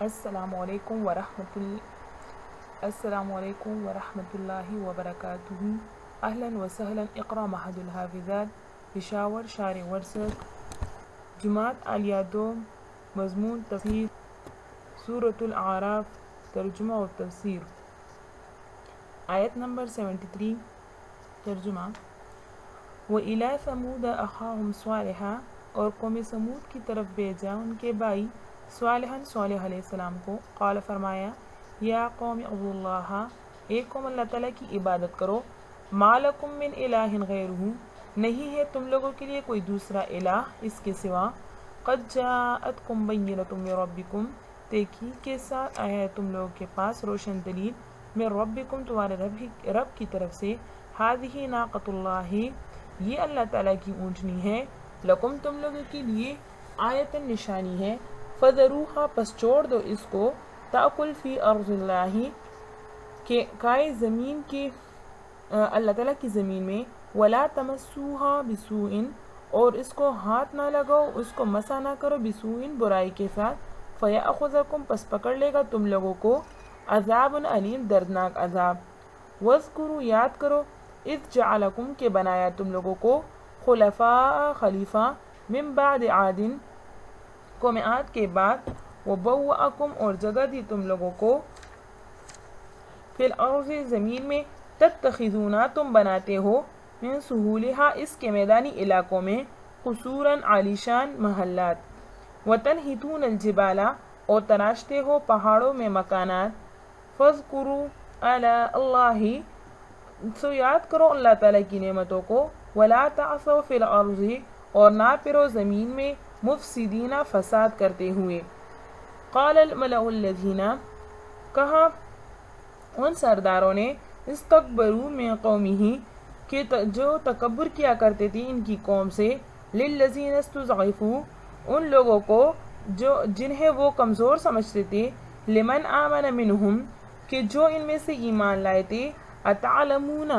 السلام علیکم ورحمۃ اللہ وبرکاتہ. اہلا وسہلا. اقرا محد الحافظات پشاور شار ورثت جماعت عالیہ دوم. مضمون تفسیر سورۃ الاعراف. ترجمہ و تفسیر. آیت نمبر 73. ترجمہ: وَإِلَىٰ ثَمُودَ أَخَاهُمْ صَالِحًا، اور قوم سمود کی طرف بھیجا ان کے بھائی صالحًا صالح علیہ السلام کو. قال فرمایا: یا قوم اعبدوا اللہ، اے قوم اللہ تعالیٰ کی عبادت کرو. ما لکم من الہ غیرہ، نہیں ہے تم لوگوں کے لیے کوئی دوسرا الہ اس کے سوا. قد جاءتکم بینۃ من ربکم، تحقیق کے ساتھ آیا ہے تم لوگوں کے پاس روشن دلیل. من ربکم، تمہارے رب کی طرف سے. ہذہ ناقۃ اللہ، یہ اللہ تعالیٰ کی اونٹنی ہے. لکم، تم لوگوں کے لیے. آیت نشانی ہے. فذروھا، پس چھوڑ دو اس کو. تأکل فی ارض اللہ، کہ کھائے زمین کے اللہ تعالیٰ کی زمین میں. ولا تمسوھا بسوء، اور اس کو ہاتھ نہ لگاؤ، اس کو مسا نہ کرو. بسوء، برائی کے ساتھ. فیأخذکم، پس پکڑ لے گا تم لوگوں کو. عذاب علیم، دردناک عذاب. واذکروا، یاد کرو. اذ جعلکم، کہ بنایا تم لوگوں کو. خلفاء، خلیفہ. من بعد عاد، قوم عاد کے بعد. وبوأکم، اور جگہ دی تم لوگوں کو. فی الارض، زمین میں. تتخذون، تم بناتے ہو. من سہولہا، اس کے میدانی علاقوں میں. قصوراً، عالیشان محلات. وتنحتون الجبال، اور تراشتے ہو پہاڑوں میں مکانات. فاذکروا آلاء اللہ، سو یاد کرو اللہ تعالیٰ کی نعمتوں کو. ولا تعثوا فی الارض، اور نہ پھرو زمین میں. مفسدین، فساد کرتے ہوئے. قال الملأ الذین، کہا ان سرداروں نے. استکبروا من قومہ، کہ جو تکبر کیا کرتے تھے ان کی قوم سے. للذین استضعفوا، ان لوگوں کو جنہیں وہ کمزور سمجھتے تھے. لمن آمن منہم، کہ جو ان میں سے ایمان لائے تھے. اتعلمون،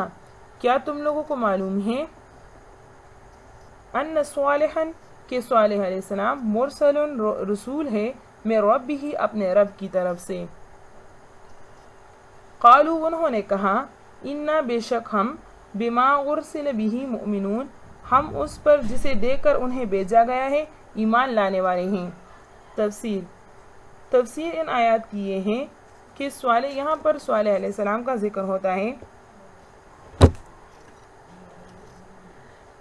کیا تم لوگوں کو معلوم ہے. ان صالحا، کہ صالح علیہ السلام. مرسل، رسول ہے. من ربہ، اپنے رب کی طرف سے. قالوا، انہوں نے کہا. انا، بے شک ہم. بما ارسل بہ مؤمنون، ہم اس پر جسے دے کر انہیں بھیجا گیا ہے ایمان لانے والے ہیں. تفسیر ان آیات کی یہ ہے کہ یہاں پر صالح علیہ السلام کا ذکر ہوتا ہے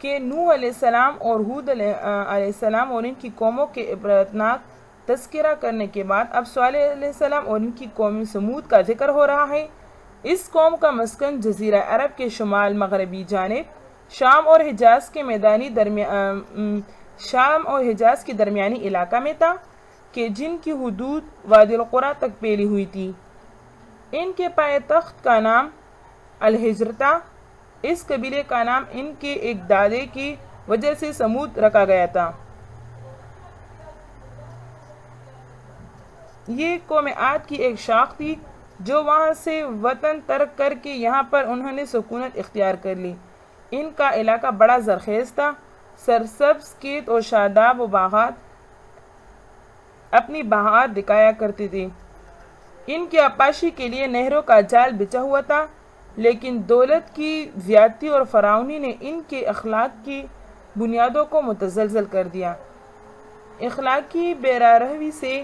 کہ نوح علیہ السلام اور ہود علیہ السلام اور ان کی قوموں کے عبرتناک تذکرہ کرنے کے بعد اب صالح علیہ السلام اور ان کی قوم سمود کا ذکر ہو رہا ہے. اس قوم کا مسکن جزیرہ عرب کے شمال مغربی جانب شام اور حجاز کے درمیانی علاقہ میں تھا، کہ جن کی حدود وادی القریٰ تک پھیلی ہوئی تھی. ان کے پائے تخت کا نام الحجر تھا. اس قبیلے کا نام ان کے ایک دادے کی وجہ سے سمود رکھا گیا تھا. یہ قوم عاد کی ایک شاخ تھی جو وہاں سے وطن ترک کر کے یہاں پر انہوں نے سکونت اختیار کر لی. ان کا علاقہ بڑا زرخیز تھا، سرسبز کھیت اور شاداب و باغات اپنی بہار دکھایا کرتے تھے. ان کے آبپاشی کے لیے نہروں کا جال بچھا ہوا تھا، لیکن دولت کی زیادتی اور فراوانی نے ان کے اخلاق کی بنیادوں کو متزلزل کر دیا. اخلاقی بے سے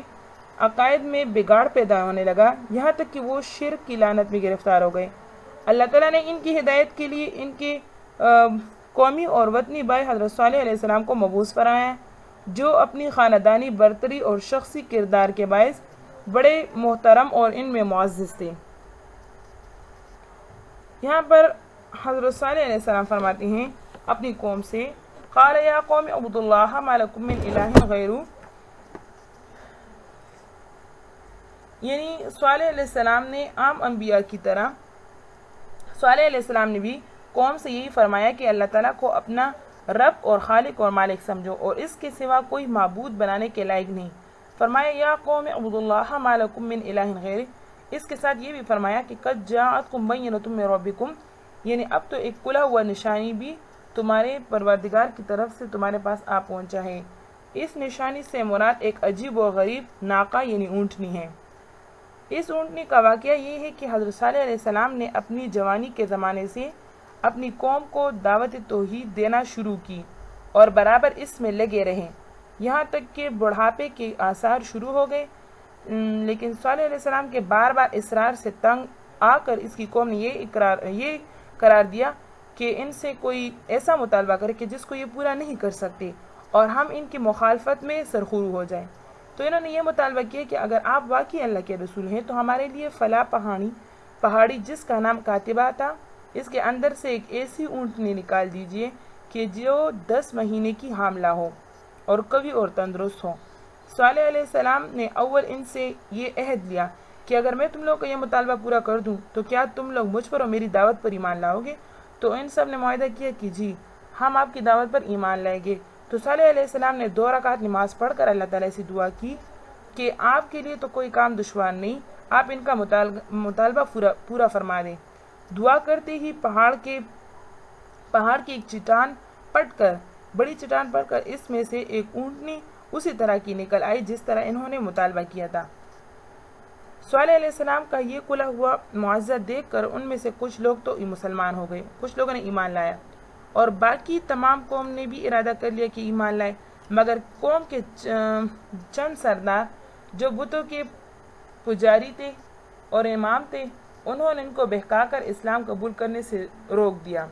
عقائد میں بگاڑ پیدا ہونے لگا، یہاں تک کہ وہ شرک کی لعنت میں گرفتار ہو گئے. اللہ تعالیٰ نے ان کی ہدایت کے لیے ان کے قومی اور وطنی بھائی حضرت صالح علیہ السلام کو مبعوث فرمایا، جو اپنی خاندانی برتری اور شخصی کردار کے باعث بڑے محترم اور ان میں معزز تھے. یہاں پر حضرت صالح علیہ السلام فرماتے ہیں اپنی قوم سے. قال یا قوم اعبدوا اللہ ما لکم من الہ غیرہ، یعنی صالح علیہ السلام نے عام انبیاء کی طرح صالح علیہ السلام نے بھی قوم سے یہی فرمایا کہ اللہ تعالیٰ کو اپنا رب اور خالق اور مالک سمجھو اور اس کے سوا کوئی معبود بنانے کے لائق نہیں. فرمایا یا قوم اعبدوا اللہ ما لکم من الہ غیرہ. اس کے ساتھ یہ بھی فرمایا کہ قد جاءتکم بینۃ من ربکم، یعنی اب تو ایک کھلا ہوا نشانی بھی تمہارے پروردگار کی طرف سے تمہارے پاس آ پہنچا ہے. اس نشانی سے مراد ایک عجیب و غریب ناقہ یعنی اونٹنی ہے۔ اس اونٹنی کا واقعہ یہ ہے کہ حضرت صالح علیہ السلام نے اپنی جوانی کے زمانے سے اپنی قوم کو دعوت توحید دینا شروع کی اور برابر اس میں لگے رہے، یہاں تک کہ بڑھاپے کے آثار شروع ہو گئے، لیکن صالح علیہ السلام کے بار بار اصرار سے تنگ آ کر اس کی قوم نے یہ قرار دیا کہ ان سے کوئی ایسا مطالبہ کرے کہ جس کو یہ پورا نہیں کر سکتے اور ہم ان کی مخالفت میں سرخرو ہو جائیں۔ تو انہوں نے یہ مطالبہ کیا کہ اگر آپ واقعی اللہ کے رسول ہیں تو ہمارے لیے فلاں پہاڑی جس کا نام کاتبہ تھا، اس کے اندر سے ایک ایسی اونٹنی نکال دیجئے کہ جو 10 مہینے کی حاملہ ہو اور قوی اور تندرست ہو۔ صالح علیہ السلام نے اول ان سے یہ عہد لیا کہ اگر میں تم لوگوں کا یہ مطالبہ پورا کر دوں تو کیا تم لوگ مجھ پر اور میری دعوت پر ایمان لاؤ گے؟ تو ان سب نے معاہدہ کیا کہ جی، ہم آپ کی دعوت پر ایمان لائیں گے۔ تو صالح علیہ السلام نے 2 رکعت نماز پڑھ کر اللہ تعالیٰ سے دعا کی کہ آپ کے لیے تو کوئی کام دشوار نہیں، آپ ان کا مطالبہ پورا فرما دیں۔ دعا کرتے ہی پہاڑ کی ایک چٹان پٹ کر، بڑی چٹان پٹ کر اس میں سے ایک اونٹنی اسی طرح کی نکل آئی جس طرح انہوں نے مطالبہ کیا تھا۔ صالح علیہ السلام کا یہ کھلا ہوا معجزہ دیکھ کر ان میں سے کچھ لوگ تو مسلمان ہو گئے، کچھ لوگوں نے ایمان لایا، اور باقی تمام قوم نے بھی ارادہ کر لیا کہ ایمان لائے، مگر قوم کے چند سردار جو بتوں کے پجاری تھے اور امام تھے، انہوں نے ان کو بہکا کر اسلام قبول کرنے سے روک دیا۔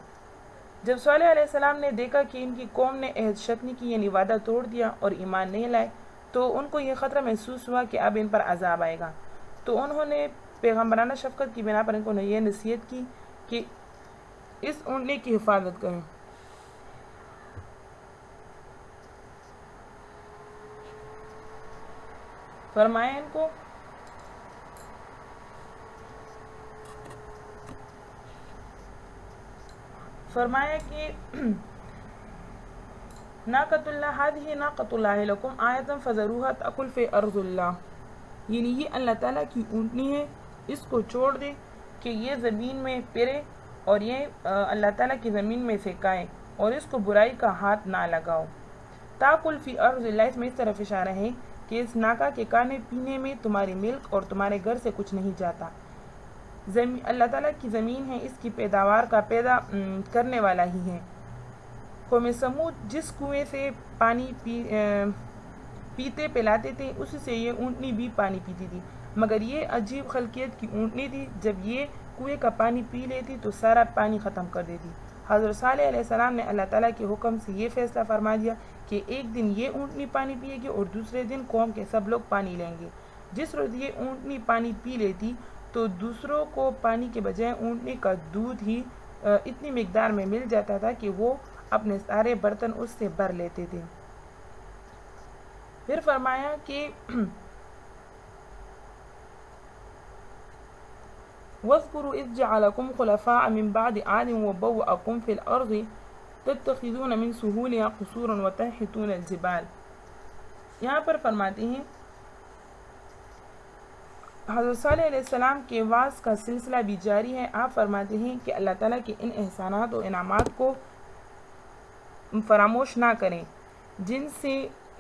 جب صالح علیہ السلام نے دیکھا کہ ان کی قوم نے عہد شکنی کی یعنی وعدہ توڑ دیا اور ایمان نہیں لائے، تو ان کو یہ خطرہ محسوس ہوا کہ اب ان پر عذاب آئے گا، تو انہوں نے پیغمبرانہ شفقت کی بنا پر ان کو یہ نصیحت کی کہ اس اونٹنی کی حفاظت کریں۔ فرمایا ان کو کہ ناقۃ اللہ هذه ناقۃ اللہ لکم آیۃ فذروها تأکل فی ارض اللہ، یعنی یہ اللہ تعالیٰ کی اونٹنی ہے، اس کو چھوڑ دے کہ یہ زمین میں پھرے اور یہ اللہ تعالیٰ کی زمین میں سے کھائے اور اس کو برائی کا ہاتھ نہ لگاؤ۔ تاکل فی ارض اللہ، اس میں اس طرف اشارہ ہے کہ اس ناکا کے کھانے پینے میں تمہاری ملک اور تمہارے گھر سے کچھ نہیں جاتا۔ اللہ تعالیٰ کی زمین ہے، اس کی پیداوار کا پیدا کرنے والا ہی ہے۔ قوم سمود جس کنویں سے پانی پیتے پلاتے تھے، اسی سے یہ اونٹنی بھی پانی پیتی تھی، مگر یہ عجیب خلقیت کی اونٹنی تھی، جب یہ کنویں کا پانی پی لیتی تو سارا پانی ختم کر دیتی۔ حضرت صالح علیہ السلام نے اللہ تعالیٰ کے حکم سے یہ فیصلہ فرما دیا کہ ایک دن یہ اونٹنی پانی پیے گی اور دوسرے دن قوم کے سب لوگ پانی لیں گے۔ جس روز یہ اونٹنی پانی پی لیتی تو دوسروں کو پانی کے بجائے اونٹنی کا دودھ ہی اتنی مقدار میں مل جاتا تھا کہ وہ اپنے سارے برتن اس سے بھر لیتے تھے۔ پھر فرمایا کہ وَاذْكُرُوا إِذْ جَعَلَكُمْ خُلَفَاءَ مِنْ بَعْدِ عَادٍ وَبَوَّأَكُمْ فِي الْأَرْضِ تَتَّخِذُونَ مِنْ سُهُولِهَا قُصُورًا وَتَنْحِتُونَ الْجِبَالَ۔ یہاں پر فرماتے ہیں حضرت صالح علیہ السلام کے وعظ کا سلسلہ بھی جاری ہے۔ آپ فرماتے ہیں کہ اللہ تعالیٰ کے ان احسانات و انعامات کو فراموش نہ کریں جن سے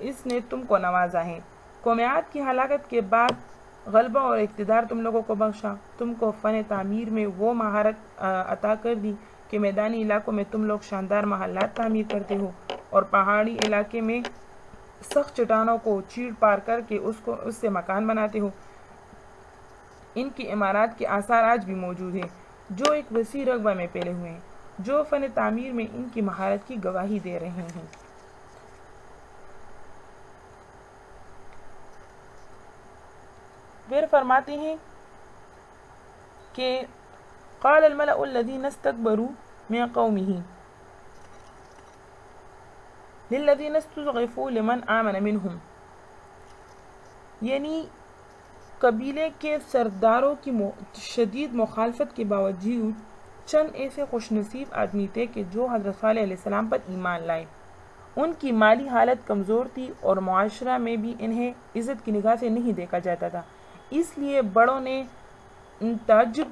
اس نے تم کو نوازا ہے۔ قوم عاد کی ہلاکت کے بعد غلبہ اور اقتدار تم لوگوں کو بخشا، تم کو فن تعمیر میں وہ مہارت عطا کر دی کہ میدانی علاقوں میں تم لوگ شاندار محلات تعمیر کرتے ہو اور پہاڑی علاقے میں سخت چٹانوں کو چیڑ پار کر کے اس سے مکان بناتے ہو۔ ان کی عمارات کے آثار آج بھی موجود ہیں جو ایک وسیع رقبہ میں پھیلے ہوئے ہیں، جو فن تعمیر میں ان کی مہارت کی گواہی دے رہے ہیں۔ پھر فرماتے ہیں کہ قال الملأ الذين استكبروا من قومه للذين استضعفوا لمن آمن منهم، یعنی قبیلے کے سرداروں کی شدید مخالفت کے باوجود چند ایسے خوش نصیب آدمی تھے کہ جو حضرت صالح علیہ السلام پر ایمان لائے۔ ان کی مالی حالت کمزور تھی اور معاشرہ میں بھی انہیں عزت کی نگاہ سے نہیں دیکھا جاتا تھا، اس لیے بڑوں نے تعجب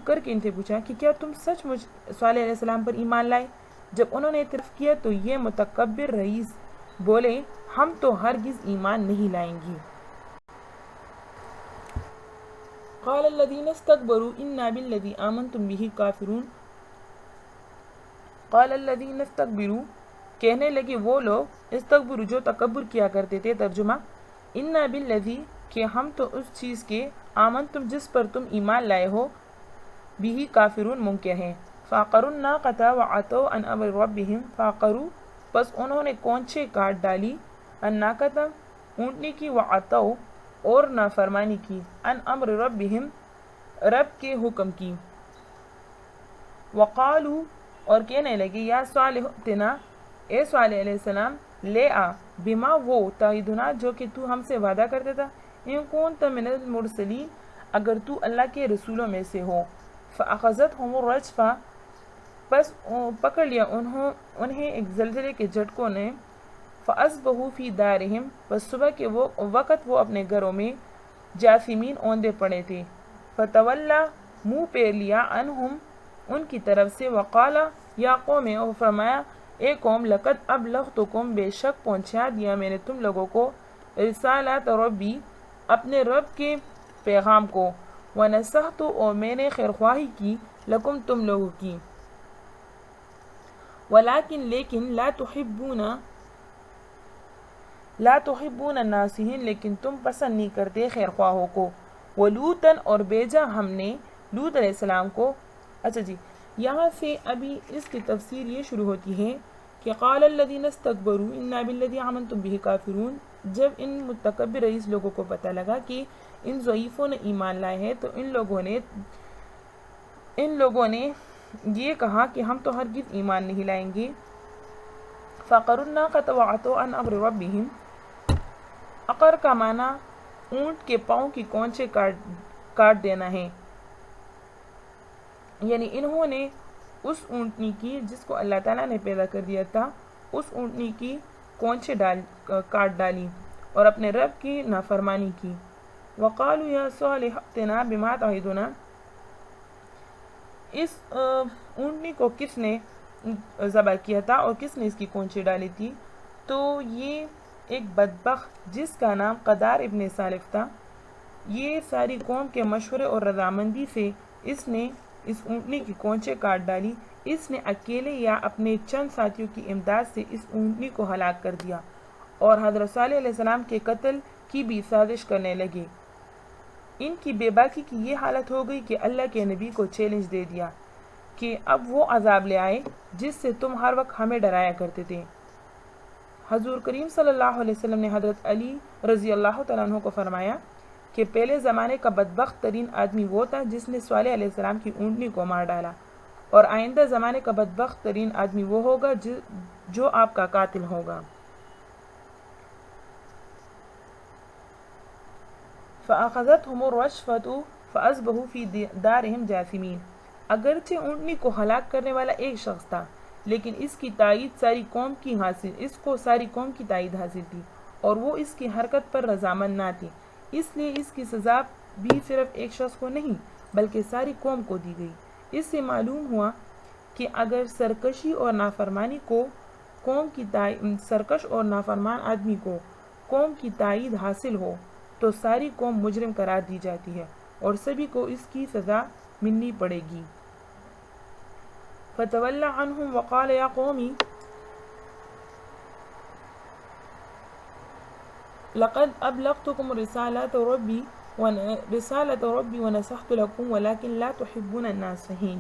کر کے ان سے پوچھا کہ کیا تم سچ مچ صالح علیہ السلام پر ایمان لائے؟ جب انہوں نے اعتراف کیا تو یہ متکبر رئیس بولے ہم تو ہرگز ایمان نہیں لائیں گے۔ قال الذين استكبروا إنا بالذي آمنتم به كافرون قال الذين استكبروا کہنے لگے وہ لوگ استکبروا جو تکبر کیا کرتے تھے، ترجمہ انا بالذی کہ ہم تو اس چیز کے آمنتم جس پر تم ایمان لائے ہو بھی کافرون منکر ہیں۔ فعقروا الناقة وعتوا عن امر ربهم فعقروا پس انہوں نے کونچے کاٹ ڈالی، الناقة اونٹنی کی، وعتوا اور نافرمانی کی، عن امر ربهم رب کے حکم کی، وقالوا اور کہنے لگے یا صالح ائتنا اے صالح علیہ السلام لے آ، بما وہ تعیدنا جو کہ تو ہم سے وعدہ کرتا تھا، ان کنت من المرسلین اگر تو اللہ کے رسولوں میں سے ہو۔ فاخذتهم الرجفہ پس پکڑ لیا انہیں ایک زلزلے کے جھٹکوں نے، فاصبحوا فی دارہم پس صبح کے وقت وہ اپنے گھروں میں جاثمین اوندے پڑے تھے۔ فتولا منہ پھیر لیا عنہم ان کی طرف سے، وقالا یا قوم اور فرمایا اے قوم لقد ابلغتکم بے شک پہنچا دیا میں نے تم لوگوں کو، رسالات ربی اپنے رب کے پیغام کو، ونصحت اور میں نے خیرخواہی کی، لکم تم لوگوں کی، ولیکن لیکن لا تحبون الناصحین لیکن تم پسند نہیں کرتے خیرخواہوں کو، ولوطن اور بھیجا ہم نے لوط علیہ السلام کو۔ اچھا جی، یہاں سے ابھی اس کی تفسیر یہ شروع ہوتی ہے کہ قال الذین استکبروا انا بالذی آمنتم بہ کافرون، جب ان متکبر رئیس لوگوں کو پتہ لگا کہ ان ضعیفوں نے ایمان لائے ہیں تو ان لوگوں نے یہ کہا کہ ہم تو ہرگز ایمان نہیں لائیں گے۔ فعقروا الناقة وعتوا عن امر ربهم، عقر کا معنی اونٹ کے پاؤں کی کونچے کاٹ دینا ہے، یعنی انہوں نے اس اونٹنی کی جس کو اللہ تعالیٰ نے پیدا کر دیا تھا، اس اونٹنی کی کونچے کاٹ ڈالی اور اپنے رب کی نافرمانی کی۔ وقالوا یا صالح ائتنا بما تعدنا، اس اونٹنی کو کس نے ذبح کیا تھا اور کس نے اس کی کونچی ڈالی تھی؟ تو یہ ایک بدبخت جس کا نام قدار ابن سالف تھا، یہ ساری قوم کے مشورے اور رضامندی سے اس نے اس اونٹنی کی کونچے کاٹ ڈالی، اس نے اکیلے یا اپنے چند ساتھیوں کی امداد سے اس اونٹنی کو ہلاک کر دیا اور حضرت صالح علیہ السلام کے قتل کی بھی سازش کرنے لگے۔ ان کی بے باکی کی یہ حالت ہو گئی کہ اللہ کے نبی کو چیلنج دے دیا کہ اب وہ عذاب لے آئے جس سے تم ہر وقت ہمیں ڈرایا کرتے تھے۔ حضور کریم صلی اللہ علیہ وسلم نے حضرت علی رضی اللہ تعالیٰ عنہ کو فرمایا کہ پہلے زمانے کا بدبخت ترین آدمی وہ تھا جس نے صالح علیہ السلام کی اونٹنی کو مار ڈالا، اور آئندہ زمانے کا بدبخت ترین آدمی وہ ہوگا جو آپ کا قاتل ہوگا۔ فَأَخَذَتْهُمُ الرَّجْفَةُ فَأَصْبَحُوا فِي دَارِهِمْ جَاثِمِينَ، اگرچہ اونٹنی کو ہلاک کرنے والا ایک شخص تھا لیکن اس کی تائید ساری قوم کی تائید حاصل تھی اور وہ اس کی حرکت پر رضامند نہ تھی، اس لیے اس کی سزا بھی صرف ایک شخص کو نہیں بلکہ ساری قوم کو دی گئی۔ اس سے معلوم ہوا کہ اگر سرکش اور نافرمان آدمی کو قوم کی تائید حاصل ہو تو ساری قوم مجرم قرار دی جاتی ہے اور سبھی کو اس کی سزا ملنی پڑے گی۔ فتولى عنهم وقال يا قوم لقد أبلغتكم رسالة ربي ونصحت لكم ولكن لا تحبون الناصحين۔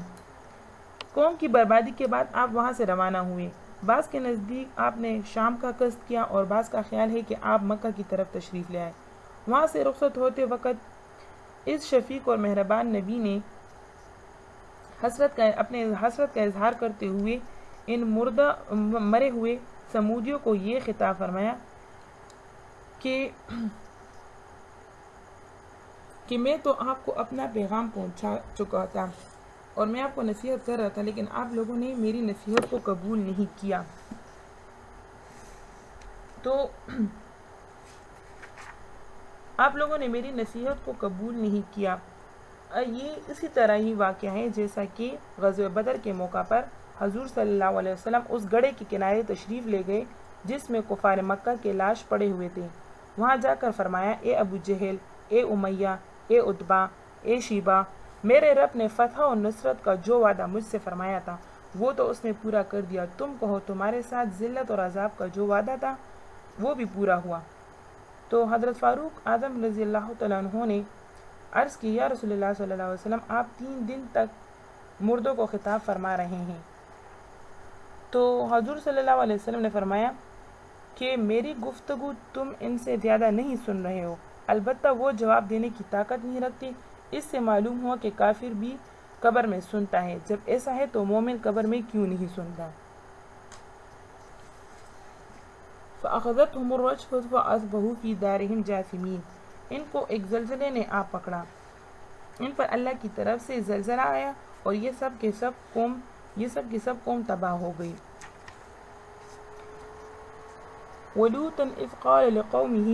قوم کی بربادی کے بعد آپ وہاں سے روانہ ہوئے، بعض کے نزدیک آپ نے شام کا قصد کیا اور بعض کا خیال ہے کہ آپ مکہ کی طرف تشریف لے آئے۔ وہاں سے رخصت ہوتے وقت اس شفیق اور مہربان نبی نے اپنے حسرت کا اظہار کرتے ہوئے ان مرے ہوئے سمودیوں کو یہ خطاب فرمایا کہ میں تو آپ کو اپنا پیغام پہنچا چکا تھا اور میں آپ کو نصیحت کر رہا تھا، لیکن آپ لوگوں نے میری نصیحت کو قبول نہیں کیا۔ تو آپ لوگوں نے میری نصیحت کو قبول نہیں کیا۔ یہ اسی طرح ہی واقعہ ہے جیسا کہ غزوہ بدر کے موقع پر حضور صلی اللہ علیہ وسلم اس گڑھے کے کنارے تشریف لے گئے جس میں کفار مکہ کے لاش پڑے ہوئے تھے۔ وہاں جا کر فرمایا، اے ابو جہل، اے امیہ، اے عتبہ، اے شیبہ، میرے رب نے فتح و نصرت کا جو وعدہ مجھ سے فرمایا تھا وہ تو اس نے پورا کر دیا، تم کہو تمہارے ساتھ ذلت اور عذاب کا جو وعدہ تھا وہ بھی پورا ہوا۔ تو حضرت فاروق اعظم رضی اللہ تعالیٰ عنہ نے عرض کی، یا رسول اللہ صلی اللہ علیہ وسلم، آپ 3 دن تک مردوں کو خطاب فرما رہے ہیں۔ تو حضور صلی اللہ علیہ وسلم نے فرمایا کہ میری گفتگو تم ان سے زیادہ نہیں سن رہے ہو، البتہ وہ جواب دینے کی طاقت نہیں رکھتے۔ اس سے معلوم ہوا کہ کافر بھی قبر میں سنتا ہے، جب ایسا ہے تو مومن قبر میں کیوں نہیں سنتا؟ فَأَخَذَتْهُمُ الرَّجْفَةُ فَأَصْبَحُوا فِي دَارِهِمْ جَاثِمِينَ، ان کو ایک زلزلے نے آ پکڑا، ان پر اللہ کی طرف سے زلزلہ آیا اور یہ سب کی سب قوم تباہ ہو گئی۔ وَلُوطًا إِذْ قَالَ لِقَوْمِهِ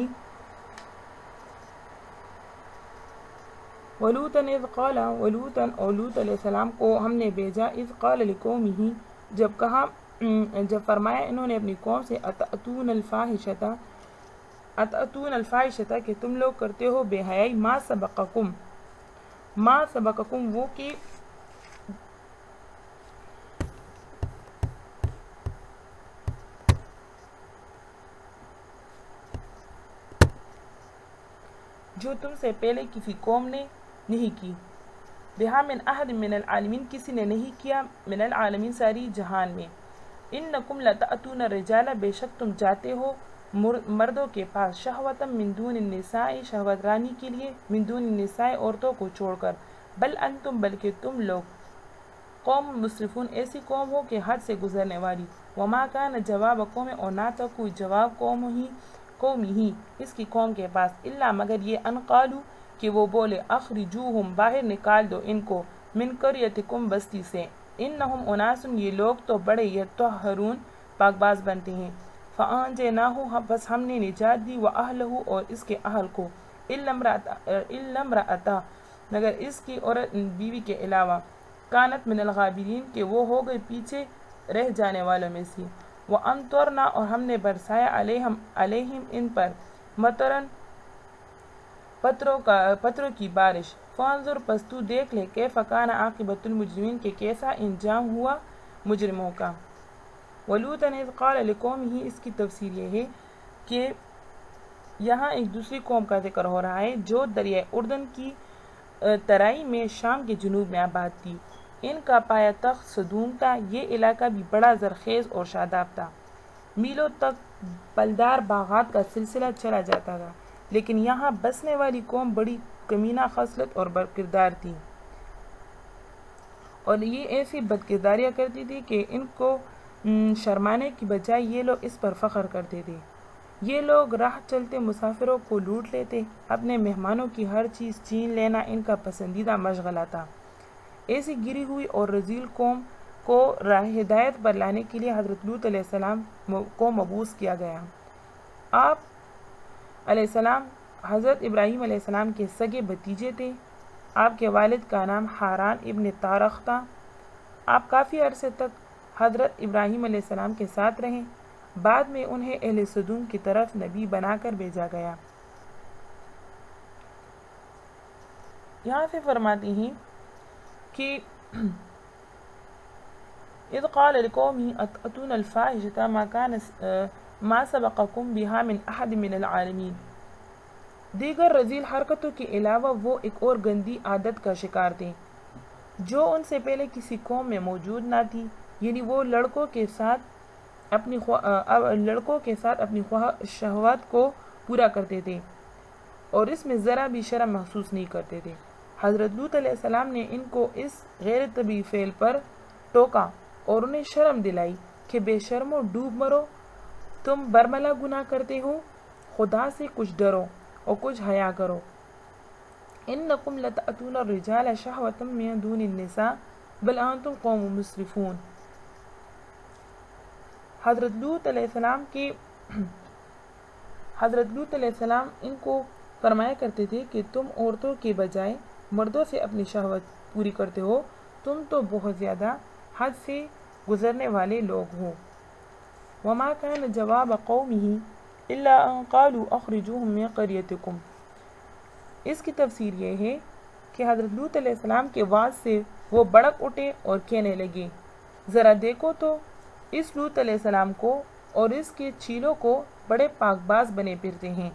ولوطاً اور لوط علیہ السلام کو ہم نے بھیجا، اذ قال لقومہ، جب فرمایا انہوں نے اپنی قوم سے، اتأتون الفاحشۃ کہ تم لوگ کرتے ہو بے حیائی، ما سبقکم وہ کہ جو تم سے پہلے کسی قوم نے نہیں کی، بہا من احد من العالمین کسی نے نہیں کیا، من العالمین ساری جہان میں، انکم لتأتون الرجال بے شک تم جاتے ہو مردوں کے پاس، شہوتا من دون النساء شہوت رانی کے لیے، من دون النساء عورتوں کو چھوڑ کر، بل انتم بلکہ تم لوگ قوم مسرفون ایسی قوم ہو کہ حد سے گزرنے والی، وما کان جواب قوم اور نہ تھا کوئی جواب قوم ہی اس کی قوم کے پاس، الا مگر یہ ان قالو کہ وہ بولے، اخرجوہم باہر نکال دو ان کو، من قریتکم بستی سے، انہم اناس یہ لوگ تو بڑے یطہرون پاک باز بنتے ہیں، فانجیناہ بس ہم نے نجات دی، واہلہ اور اس کے اہل کو، الا امرأتہ مگر اس کی عورت بیوی کے علاوہ، کانت من الغابرین کہ وہ ہو گئی پیچھے رہ جانے والوں میں سے، وامطرنا اور ہم نے برسایا علیہم ان پر، مطرن پتھروں کی بارش، فانظر پس تو دیکھ لے، کیف کان عاقبۃ المجرمین کہ کیسا انجام ہوا مجرموں کا۔ ولوطا اذ قال لقومہ اس کی تفسیر یہ ہے کہ یہاں ایک دوسری قوم کا ذکر ہو رہا ہے جو دریائے اردن کی ترائی میں شام کے جنوب میں آباد تھی، ان کا پایا تخت صدوم تھا، یہ علاقہ بھی بڑا زرخیز اور شاداب تھا، میلوں تک پلدار باغات کا سلسلہ چلا جاتا تھا، لیکن یہاں بسنے والی قوم بڑی کمینہ خصلت اور بدکردار تھی، اور یہ ایسی بدکرداریاں کرتی تھی کہ ان کو شرمانے کی بجائے یہ لوگ اس پر فخر کرتے تھے۔ یہ لوگ راہ چلتے مسافروں کو لوٹ لیتے، اپنے مہمانوں کی ہر چیز چھین لینا ان کا پسندیدہ مشغلہ تھا۔ ایسی گری ہوئی اور رذیل قوم کو راہ ہدایت پر لانے کے لیے حضرت لوط علیہ السلام کو مبعوث کیا گیا۔ آپ علیہ السلام حضرت ابراہیم علیہ السلام کے سگے بھتیجے تھے، آپ کے والد کا نام حاران ابن تارخ تھا۔ آپ کافی عرصے تک حضرت ابراہیم علیہ السلام کے ساتھ رہے، بعد میں انہیں اہل سدوم کی طرف نبی بنا کر بھیجا گیا۔ یہاں سے فرماتے ہیں کہ اذ قال لقومہ اتأتون الفاحشۃ ما سبقکم بہا من احد من العالمین، دیگر رذیل حرکتوں کے علاوہ وہ ایک اور گندی عادت کا شکار تھے جو ان سے پہلے کسی قوم میں موجود نہ تھی، یعنی وہ لڑکوں کے ساتھ اپنی شہوات کو پورا کرتے تھے اور اس میں ذرا بھی شرم محسوس نہیں کرتے تھے۔ حضرت لوط علیہ السلام نے ان کو اس غیر طبیعی فعل پر ٹوکا اور انہیں شرم دلائی کہ بے شرمو ڈوب مرو، تم برملا گناہ کرتے ہو، خدا سے کچھ ڈرو اور کچھ حیا کرو، انکم لتأتون الرجال شہوتا من دون النساء بل انتم قوم مسرفون۔ حضرت لوط علیہ السلام ان کو فرمایا کرتے تھے کہ تم عورتوں کے بجائے مردوں سے اپنی شہوت پوری کرتے ہو، تم تو بہت زیادہ حد سے گزرنے والے لوگ ہوں۔ وما كان جواب قومه الا ان قالوا اخرجوهم من قريتكم۔ اس کی تفسیر یہ ہے کہ حضرت لوط علیہ السلام کے وعظ سے وہ بڑک اٹھے اور کہنے لگے، ذرا دیکھو تو اس لوط علیہ السلام کو اور اس کے چیلوں کو بڑے پاک باز بنے پھرتے ہیں۔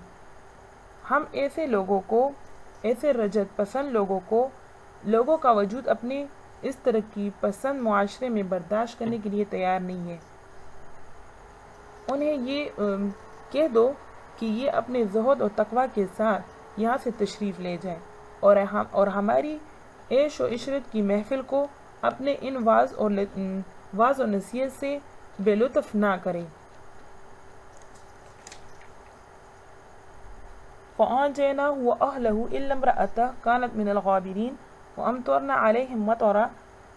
ہم ایسے لوگوں کو، ایسے رجت پسند لوگوں کا وجود اپنے اس ترقی پسند معاشرے میں برداشت کرنے کے لیے تیار نہیں ہے۔ انہیں یہ کہہ دو کہ یہ اپنے زہد اور تقوی کے ساتھ یہاں سے تشریف لے جائیں اور ہماری عیش و عشرت کی محفل کو اپنے ان واز و نصیحت سے بے لطف نہ کریں۔ فَأَنجَيْنَاهُ وَأَهْلَهُ إِلَّا امْرَأَتَهُ كَانَتْ مِنَ الْغَابِرِينَ وَأَمْطَرْنَا عَلَيْهِمْ مَطَرًا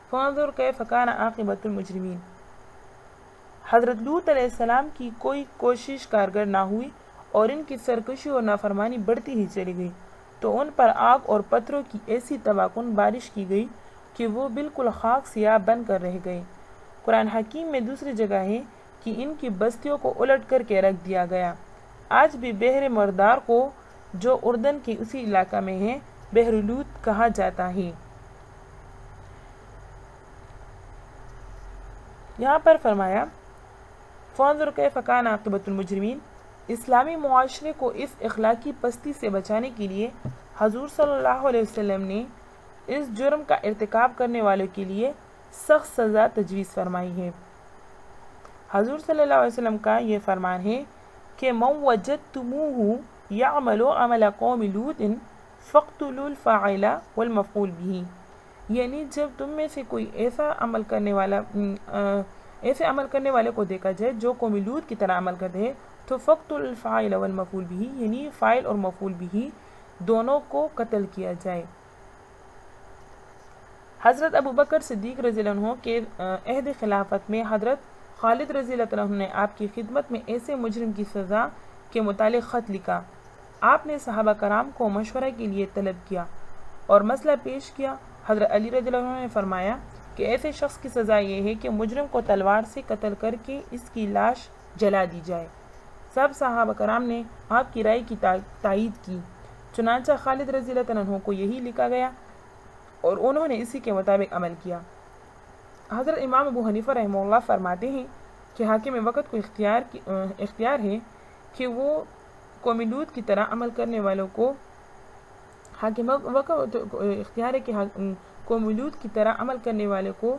فَانظُرْ كَيْفَ كَانَ عَاقِبَةُ الْمُجْرِمِينَ۔ حضرت لوط علیہ السلام کی کوئی کوشش کارگر نہ ہوئی اور ان کی سرکشی اور نافرمانی بڑھتی ہی چلی گئی، تو ان پر آگ اور پتھروں کی ایسی تباہ کن بارش کی گئی کہ وہ بالکل خاک سیاہ بن کر رہ گئے۔ قرآن حکیم میں دوسری جگہ ہے کہ ان کی بستیوں کو الٹ کر کے رکھ دیا گیا۔ آج بھی بحر مردار کو، جو اردن کے اسی علاقہ میں ہے، بحر لوط کہا جاتا ہے۔ یہاں پر فرمایا فانظر کیف کان عاقبۃ المجرمین۔ اسلامی معاشرے کو اس اخلاقی پستی سے بچانے کے لیے حضور صلی اللہ علیہ وسلم نے اس جرم کا ارتکاب کرنے والوں کے لیے سخت سزا تجویز فرمائی ہے۔ حضور صلی اللہ علیہ وسلم کا یہ فرمان ہے کہ من وجدتموہ یعمل عمل قوم لوط فاقتلوا الفاعل والمفعول به، یعنی جب تم میں سے کوئی ایسے عمل کرنے والے کو دیکھا جائے جو قوم لوط کی طرح عمل کرتے ہیں تو فاقتلوا الفاعل والمفعول به، یعنی فاعل اور مفعول به دونوں کو قتل کیا جائے۔ حضرت ابو بکر صدیق رضی اللہ عنہ کے عہد خلافت میں حضرت خالد رضی اللہ عنہ نے آپ کی خدمت میں ایسے مجرم کی سزا کے متعلق خط لکھا۔ آپ نے صحابہ کرام کو مشورہ کے لیے طلب کیا اور مسئلہ پیش کیا۔ حضرت علی رضی اللہ عنہ نے فرمایا کہ ایسے شخص کی سزا یہ ہے کہ مجرم کو تلوار سے قتل کر کے اس کی لاش جلا دی جائے۔ سب صحابہ کرام نے آپ کی رائے کی تائید کی، چنانچہ خالد رضی اللہ عنہ کو یہی لکھا گیا اور انہوں نے اسی کے مطابق عمل کیا۔ حضرت امام ابو حنیفہ رحمہ اللہ فرماتے ہیں کہ حاکم وقت کو اختیار ہے کہ وہ قوم لوط کی طرح عمل کرنے والوں کو قوم لوط کی طرح عمل کرنے والے کو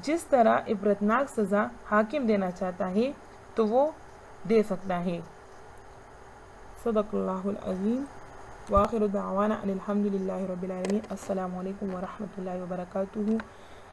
جس طرح عبرتناک سزا حاکم دینا چاہتا ہے تو وہ دے سکتا ہے۔ صدق اللہ العظیم وآخر دعوانا ان الحمد للہ رب العالمین۔ السلام علیکم ورحمۃ اللہ وبرکاتہ۔